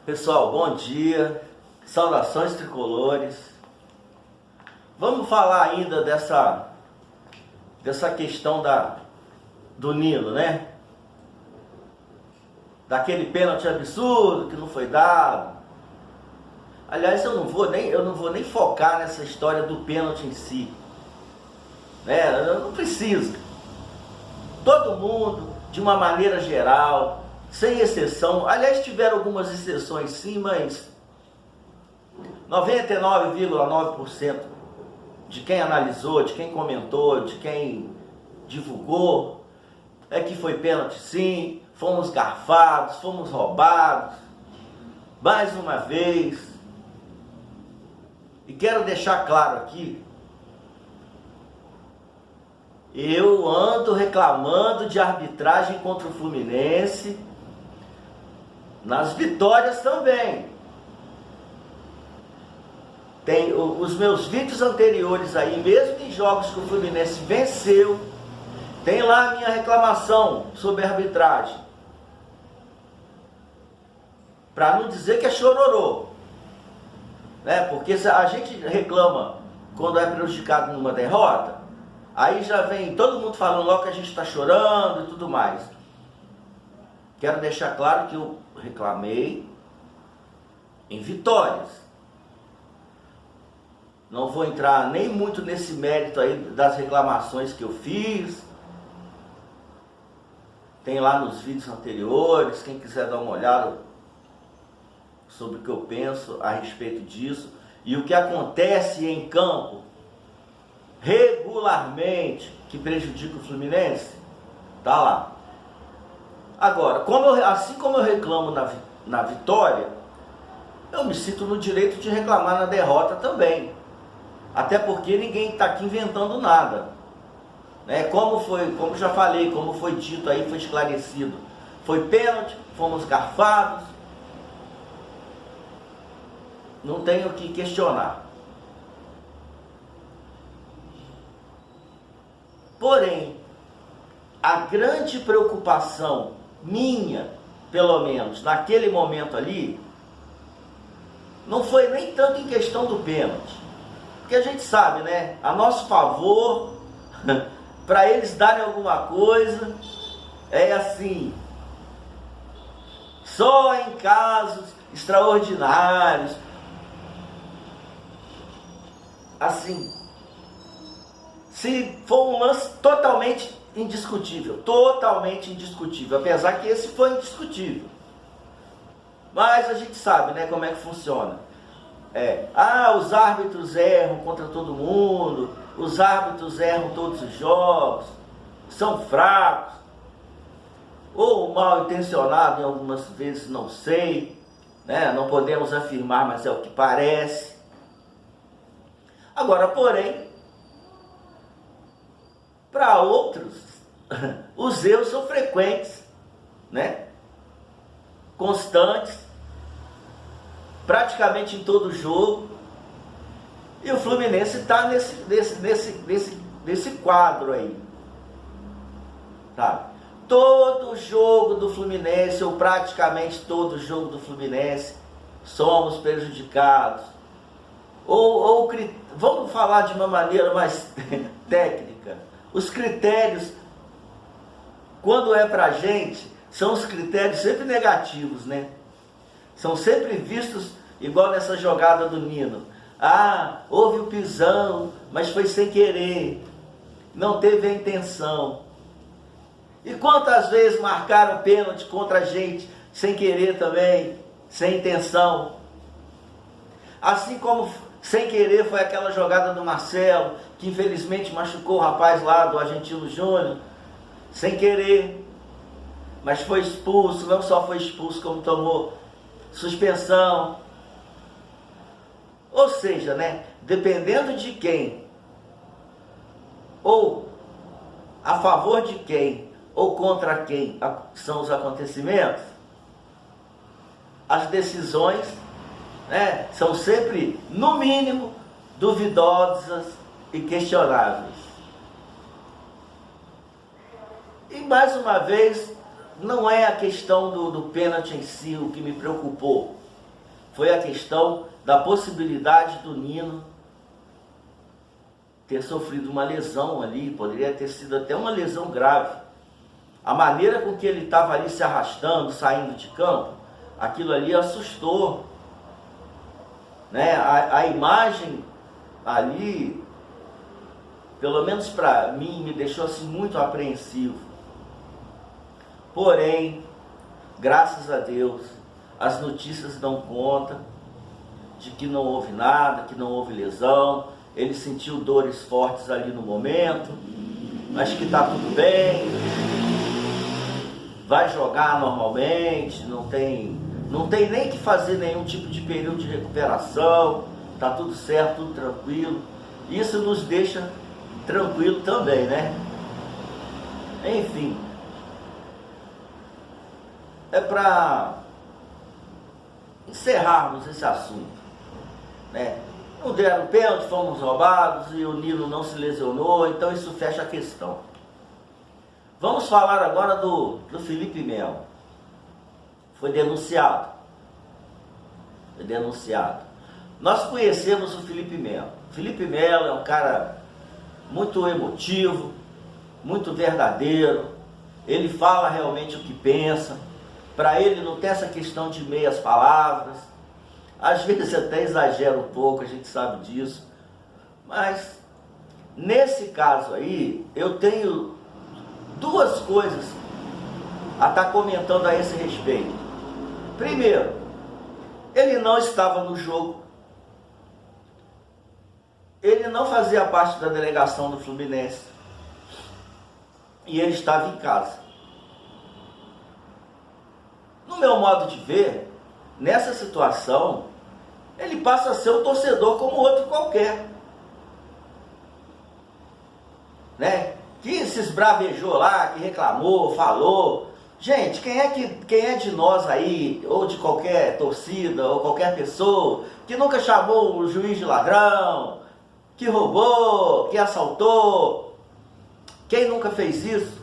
Pessoal, bom dia, saudações tricolores. Vamos falar ainda dessa questão do Nino, né? Daquele pênalti absurdo que não foi dado. Aliás, eu não vou nem focar nessa história do pênalti em si, né? Eu não preciso. Todo mundo, de uma maneira geral, sem exceção, aliás, tiveram algumas exceções sim, mas 99,9% de quem analisou, de quem comentou, de quem divulgou, é que foi pênalti sim, fomos garfados, fomos roubados, mais uma vez. E quero deixar claro aqui, eu ando reclamando de arbitragem contra o Fluminense, nas vitórias também. Tem os meus vídeos anteriores aí, mesmo em jogos que o Fluminense venceu, tem lá a minha reclamação sobre a arbitragem. Para não dizer que é chororô, né? Porque a gente reclama quando é prejudicado numa derrota, aí já vem todo mundo falando logo que a gente está chorando e tudo mais. Quero deixar claro que eu reclamei em vitórias. Não vou entrar nem muito nesse mérito aí das reclamações que eu fiz. Tem lá nos vídeos anteriores, quem quiser dar uma olhada sobre o que eu penso a respeito disso. E o que acontece em campo regularmente que prejudica o Fluminense, tá lá. Agora, assim como eu reclamo na vitória, eu me sinto no direito de reclamar na derrota também. Até porque ninguém está aqui inventando nada, né? Como já falei, como foi dito aí, foi esclarecido. Foi pênalti, fomos garfados. Não tenho o que questionar. Porém, a grande preocupação minha, pelo menos naquele momento ali, não foi nem tanto em questão do pênalti. Porque a gente sabe, né? A nosso favor, para eles darem alguma coisa, é assim, só em casos extraordinários. Assim, se for um lance totalmente indiscutível, apesar que esse foi indiscutível. Mas a gente sabe, né, como é que funciona. Os árbitros erram contra todo mundo, os árbitros erram todos os jogos, são fracos, ou mal intencionados em algumas vezes, não sei, né? Não podemos afirmar, mas é o que parece. Agora, porém, para outros, os erros são frequentes, né? Constantes, praticamente em todo jogo. E o Fluminense está nesse quadro aí, tá? Todo jogo do Fluminense, ou praticamente todo jogo do Fluminense, somos prejudicados. Vamos falar de uma maneira mais técnica. Os critérios, quando é pra gente, são os critérios sempre negativos, né? São sempre vistos igual nessa jogada do Nino. Houve o pisão, mas foi sem querer, não teve a intenção. E quantas vezes marcaram pênalti contra a gente sem querer também, sem intenção? Assim como sem querer foi aquela jogada do Marcelo, que infelizmente machucou o rapaz lá do Argentino Júnior, sem querer, mas foi expulso. Não só foi expulso, como tomou suspensão. Ou seja, né, dependendo de quem, ou a favor de quem, ou contra quem são os acontecimentos, as decisões, né, são sempre, no mínimo, duvidosas e questionáveis. E mais uma vez, não é a questão do pênalti em si o que me preocupou. foi a questão da possibilidade do Nino ter sofrido uma lesão ali, poderia ter sido até uma lesão grave. A maneira com que ele estava ali se arrastando, saindo de campo, aquilo ali assustou, né? A imagem ali, pelo menos para mim, me deixou assim muito apreensivo. Porém, graças a Deus, as notícias dão conta de que não houve nada, que não houve lesão. Ele sentiu dores fortes ali no momento, mas que está tudo bem, vai jogar normalmente, não tem nem que fazer nenhum tipo de período de recuperação, está tudo certo, tudo tranquilo. Isso nos deixa tranquilo também, né? Enfim, é para encerrarmos esse assunto, né? Não deram pênalti, fomos roubados e o Nino não se lesionou, então isso fecha a questão. Vamos falar agora do Felipe Melo. Foi denunciado. Nós conhecemos o Felipe Melo. Felipe Melo é um cara muito emotivo, muito verdadeiro. Ele fala realmente o que pensa. Para ele não tem essa questão de meias palavras. Às vezes até exagera um pouco, a gente sabe disso. Mas nesse caso aí, eu tenho duas coisas a estar comentando a esse respeito. Primeiro, ele não estava no jogo. Ele não fazia parte da delegação do Fluminense. E ele estava em casa. No meu modo de ver, nessa situação, ele passa a ser um torcedor como outro qualquer, né? Que se esbravejou lá, que reclamou, falou. Gente, quem é de nós aí, ou de qualquer torcida, ou qualquer pessoa, que nunca chamou o juiz de ladrão, que roubou, que assaltou? Quem nunca fez isso?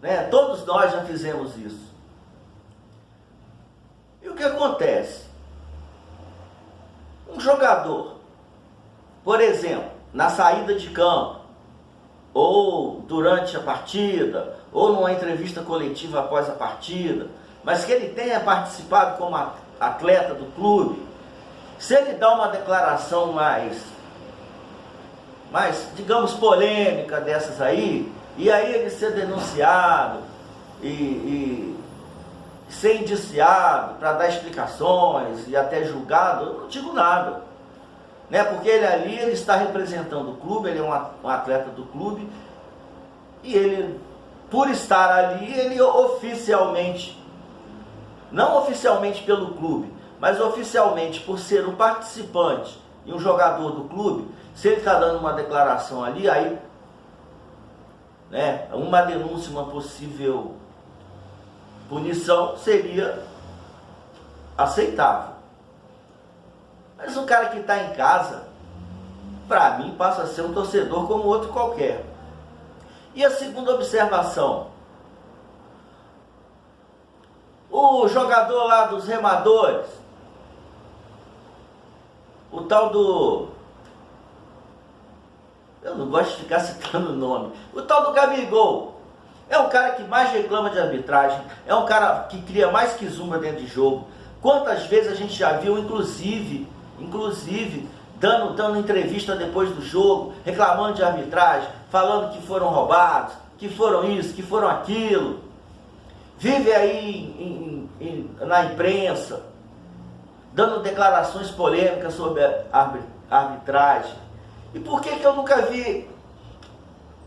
Né? Todos nós já fizemos isso. E o que acontece? Um jogador, por exemplo, na saída de campo, ou durante a partida, ou numa entrevista coletiva após a partida, mas que ele tenha participado como atleta do clube, se ele dá uma declaração mais, digamos, polêmica dessas aí, e aí ele ser denunciado e ser indiciado para dar explicações e até julgado, eu não digo nada, né? Porque ele está representando o clube, ele é um atleta do clube, e ele, por estar ali, ele oficialmente, não oficialmente pelo clube, mas oficialmente por ser um participante e um jogador do clube, se ele está dando uma declaração ali, aí, né, uma denúncia, uma possível punição seria aceitável. Mas o cara que está em casa, para mim, passa a ser um torcedor como outro qualquer. E a segunda observação, o jogador lá dos Remadores, o tal do... eu não gosto de ficar citando o nome, o tal do Gabigol, é um cara que mais reclama de arbitragem, é um cara que cria mais quizumba dentro de jogo. Quantas vezes a gente já viu, inclusive dando entrevista depois do jogo, reclamando de arbitragem, falando que foram roubados, que foram isso, que foram aquilo. Vive aí na imprensa, dando declarações polêmicas sobre a arbitragem. E por que eu nunca vi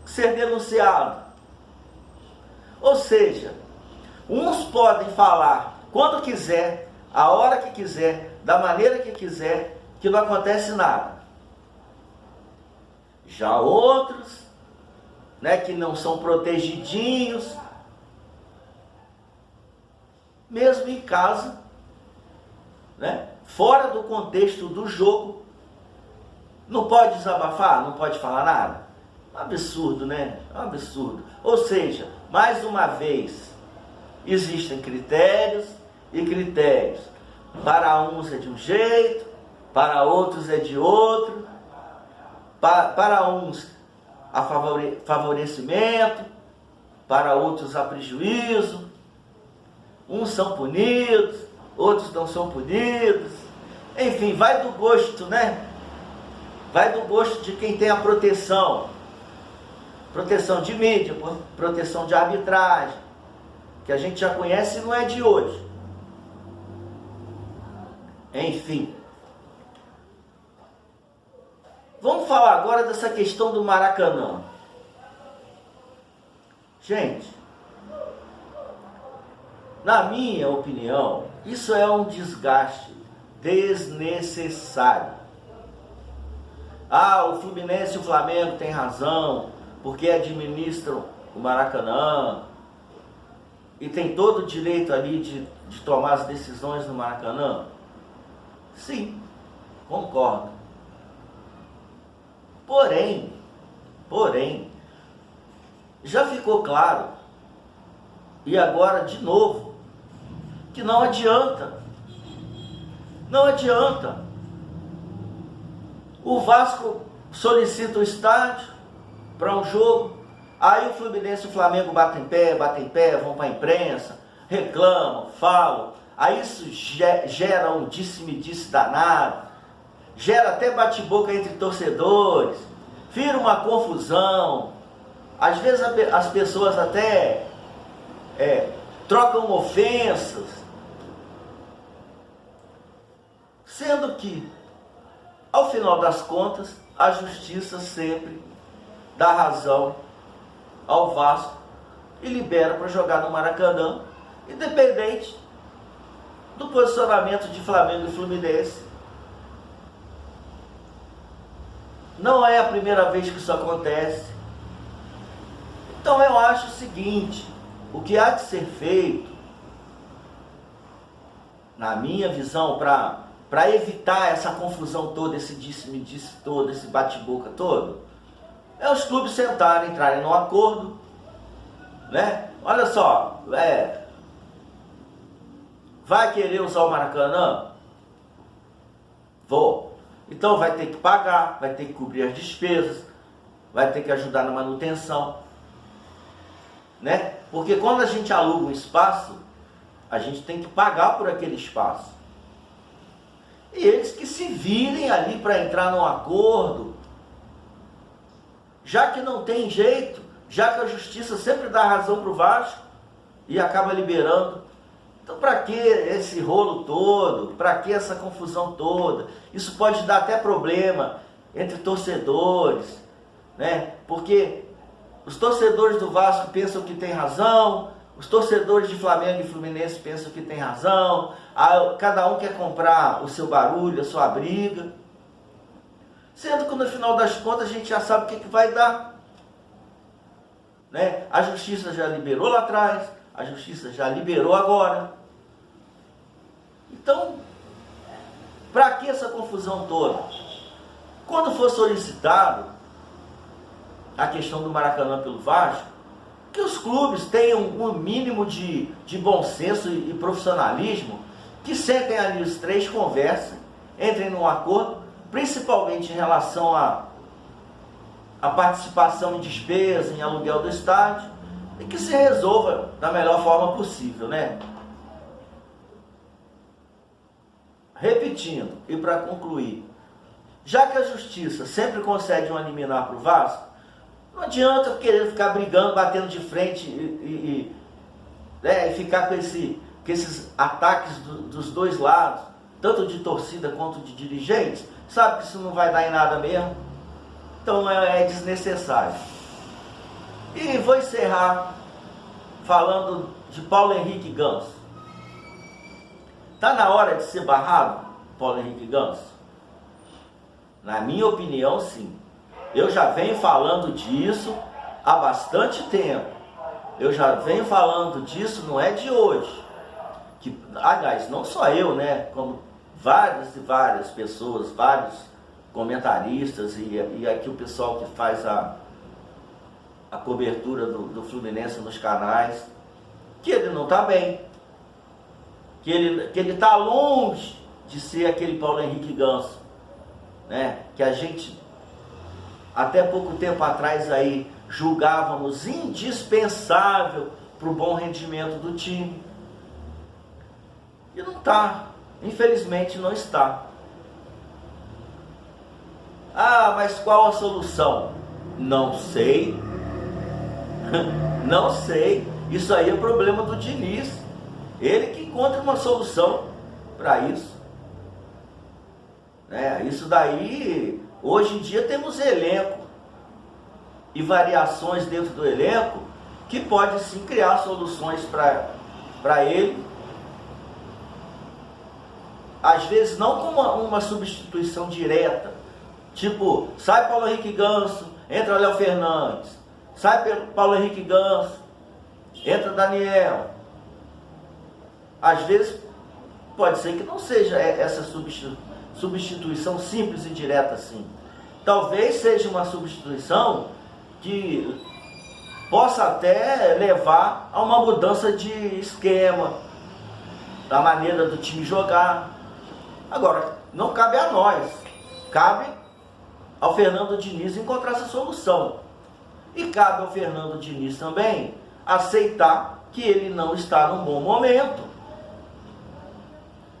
ser denunciado? Ou seja, uns podem falar quando quiser, a hora que quiser, da maneira que quiser, que não acontece nada. Já outros, né, que não são protegidinhos, mesmo em casa, né, fora do contexto do jogo, não pode desabafar, não pode falar nada. Um absurdo, né? Um absurdo. Ou seja, mais uma vez, existem critérios e critérios. Para uns é de um jeito, para outros é de outro. Para uns a favorecimento, para outros a prejuízo. Uns são punidos, outros não são punidos. Enfim, vai do gosto, né? Vai do gosto de quem tem a proteção. Proteção de mídia, proteção de arbitragem, que a gente já conhece e não é de hoje. Enfim. Vamos falar agora dessa questão do Maracanã. Gente, na minha opinião, isso é um desgaste desnecessário. Ah, o Fluminense e o Flamengo têm razão, porque administram o Maracanã e tem todo o direito ali de tomar as decisões no Maracanã. Sim, concordo. Porém, já ficou claro, e agora de novo, que não adianta. Não adianta. O Vasco solicita o estádio para um jogo, aí o Fluminense e o Flamengo batem pé, vão para a imprensa, reclamam, falam, aí isso gera um disse-me-disse danado, gera até bate-boca entre torcedores, vira uma confusão, às vezes as pessoas até trocam ofensas, sendo que, ao final das contas, a justiça sempre dá razão ao Vasco e libera para jogar no Maracanã, independente do posicionamento de Flamengo e Fluminense. Não é a primeira vez que isso acontece. Então eu acho o seguinte, o que há de ser feito, na minha visão, para evitar essa confusão toda, esse disse-me-disse todo, esse bate-boca todo, é os clubes sentarem, entrarem num acordo, né? Olha só, vai querer usar o Maracanã? Vou. Então vai ter que pagar, vai ter que cobrir as despesas, vai ter que ajudar na manutenção, né? Porque quando a gente aluga um espaço, a gente tem que pagar por aquele espaço. E eles que se virem ali para entrar num acordo, já que não tem jeito, já que a justiça sempre dá razão para o Vasco e acaba liberando. Então para que esse rolo todo? Para que essa confusão toda? Isso pode dar até problema entre torcedores, né? Porque os torcedores do Vasco pensam que tem razão, os torcedores de Flamengo e Fluminense pensam que tem razão, cada um quer comprar o seu barulho, a sua briga, sendo que no final das contas a gente já sabe o que vai dar, né? A justiça já liberou lá atrás, a justiça já liberou agora. Então, para que essa confusão toda? Quando for solicitado a questão do Maracanã pelo Vasco, que os clubes tenham um mínimo de bom senso e profissionalismo, que sentem ali os três, conversem, entrem num acordo, principalmente em relação à participação em despesa, em aluguel do estádio, e que se resolva da melhor forma possível, né? Repetindo, e para concluir, já que a justiça sempre concede um liminar para o Vasco, não adianta querer ficar brigando, batendo de frente e ficar com esses ataques dos dois lados, tanto de torcida quanto de dirigentes, sabe que isso não vai dar em nada mesmo, então é desnecessário. E vou encerrar falando de Paulo Henrique Ganso. Está na hora de ser barrado, Paulo Henrique Ganso? Na minha opinião, sim. Eu já venho falando disso há bastante tempo. Eu já venho falando disso, não é de hoje. Aliás, não só eu, né? Como várias e várias pessoas, vários comentaristas e aqui o pessoal que faz a cobertura do Fluminense nos canais, que ele não está bem. que ele está longe de ser aquele Paulo Henrique Ganso, né? Que a gente até pouco tempo atrás aí julgávamos indispensável para o bom rendimento do time. E não está, infelizmente não está. Ah, mas qual a solução? Não sei. Não sei. Isso aí é problema do Diniz. Ele que encontra uma solução para isso. Isso daí, hoje em dia temos elenco e variações dentro do elenco que pode sim criar soluções para ele. Às vezes não com uma substituição direta. Tipo, sai Paulo Henrique Ganso, entra Léo Fernandes. Sai Paulo Henrique Ganso, entra Daniel. Às vezes pode ser que não seja essa substituição simples e direta assim. Talvez seja uma substituição que possa até levar a uma mudança de esquema, da maneira do time jogar. Agora, não cabe a nós, cabe ao Fernando Diniz encontrar essa solução. E cabe ao Fernando Diniz também aceitar que ele não está num bom momento.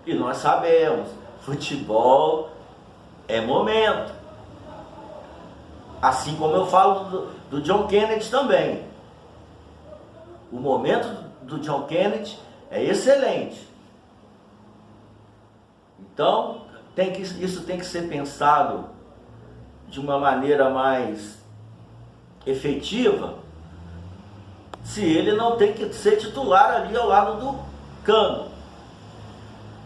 E nós sabemos, futebol é momento. Assim como eu falo do John Kennedy também. O momento do John Kennedy é excelente. Então, isso tem que ser pensado de uma maneira mais efetiva, se ele não tem que ser titular ali ao lado do Cano.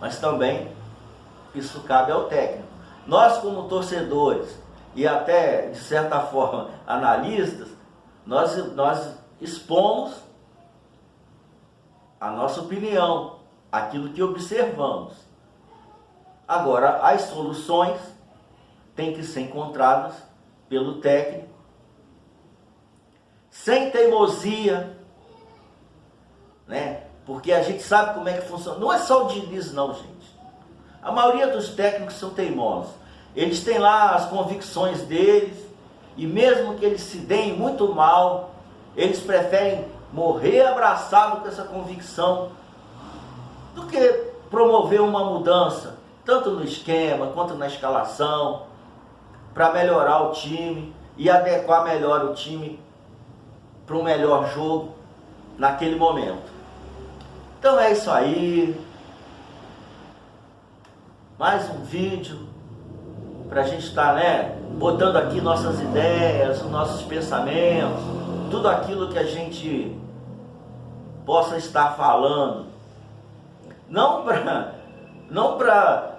Mas também isso cabe ao técnico. Nós, como torcedores e até de certa forma analistas, nós expomos a nossa opinião, aquilo que observamos. Agora, as soluções têm que ser encontradas pelo técnico, sem teimosia, né? Porque a gente sabe como é que funciona. Não é só o Diniz não, gente. A maioria dos técnicos são teimosos. Eles têm lá as convicções deles, e mesmo que eles se deem muito mal, eles preferem morrer abraçado com essa convicção do que promover uma mudança, tanto no esquema quanto na escalação, para melhorar o time e adequar melhor o time para um melhor jogo naquele momento. Então é isso aí. Mais um vídeo para a gente estar, botando aqui nossas ideias, os nossos pensamentos, tudo aquilo que a gente possa estar falando. Não para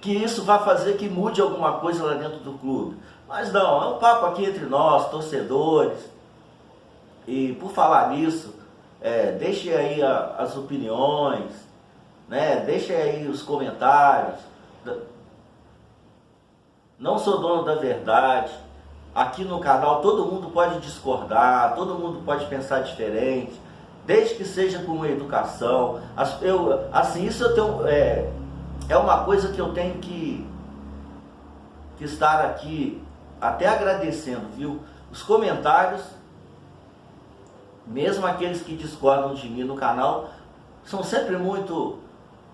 que isso vá fazer que mude alguma coisa lá dentro do clube. Mas não, é um papo aqui entre nós, torcedores. E por falar nisso, deixe aí as opiniões, deixe aí os comentários. Não sou dono da verdade. Aqui no canal todo mundo pode discordar, todo mundo pode pensar diferente, desde que seja com uma educação. Isso eu tenho, é uma coisa que eu tenho que estar aqui até agradecendo, viu? Os comentários, mesmo aqueles que discordam de mim no canal, são sempre muito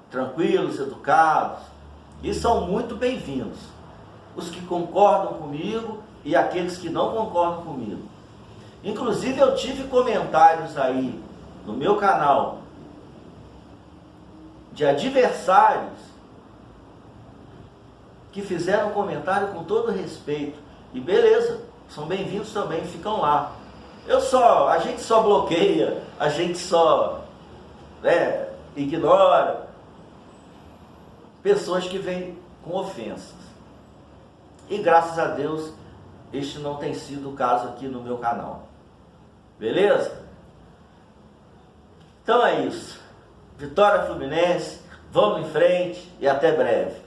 tranquilos, educados e são muito bem-vindos. Os que concordam comigo e aqueles que não concordam comigo. Inclusive eu tive comentários aí no meu canal de adversários que fizeram comentário com todo respeito. E beleza, são bem-vindos também, ficam lá. A gente só bloqueia, a gente só ignora pessoas que vêm com ofensas. E graças a Deus, este não tem sido o caso aqui no meu canal. Beleza? Então é isso. Vitória Fluminense, vamos em frente e até breve.